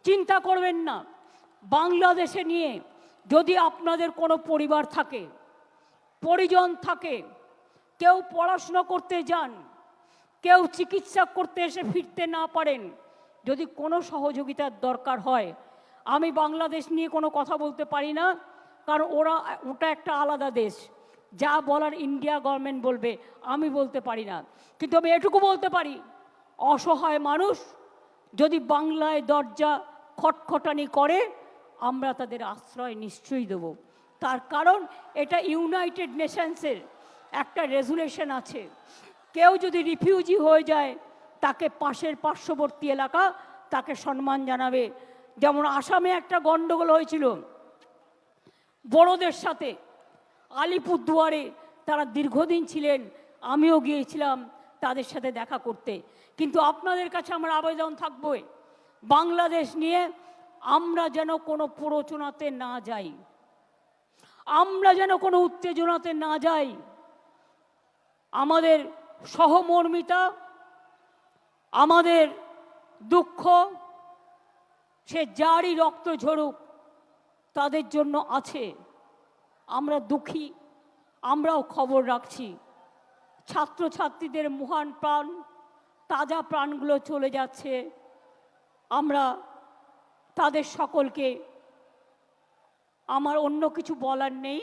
চিন্তা করবেন না। বাংলাদেশে নিয়ে যদি আপনাদের কোনো পরিবার থাকে, পরিজন থাকে, কেউ পড়াশোনা করতে যান, কেউ চিকিৎসা করতে এসে ফিরতে না পারেন, যদি কোনো সহযোগিতার দরকার হয়, আমি বাংলাদেশ নিয়ে কোনো কথা বলতে পারি না, কারণ ওটা একটা আলাদা দেশ। যা বলার ইন্ডিয়া গভর্নমেন্ট বলবে, আমি বলতে পারি না। কিন্তু আমি এটুকু বলতে পারি, অসহায় মানুষ যদি বাংলায় দরজা খটখটানি করে, আমরা তাদের আশ্রয় নিশ্চয়ই দেব। তার কারণ এটা ইউনাইটেড নেশনসের একটা রেজুলেশন আছে। কেউ যদি রিফিউজি হয়ে যায়, তাকে পাশের পার্শ্ববর্তী এলাকা তাকে সম্মান জানাবে। যেমন আসামে একটা গণ্ডগোল হয়েছিল বড়দের সাথে, আলিপুরদুয়ারে তারা দীর্ঘদিন ছিলেন, আমিও গিয়েছিলাম তাদের সাথে দেখা করতে। কিন্তু আপনাদের কাছে আমার আবেদন থাকবে, বাংলাদেশ নিয়ে আমরা যেন কোনো প্ররোচনাতে না যাই, আমরা যেন কোনো উত্তেজনাতে না যাই। আমাদের সহমর্মিতা, আমাদের দুঃখ, সে যারই রক্ত ঝরুক তাদের জন্য আছে। আমরা দুঃখী, আমরাও খবর রাখছি। ছাত্রছাত্রীদের মহান প্রাণ, তাজা প্রাণগুলো চলে যাচ্ছে। আমরা তাদের সকলকে, আমার অন্য কিছু বলার নেই।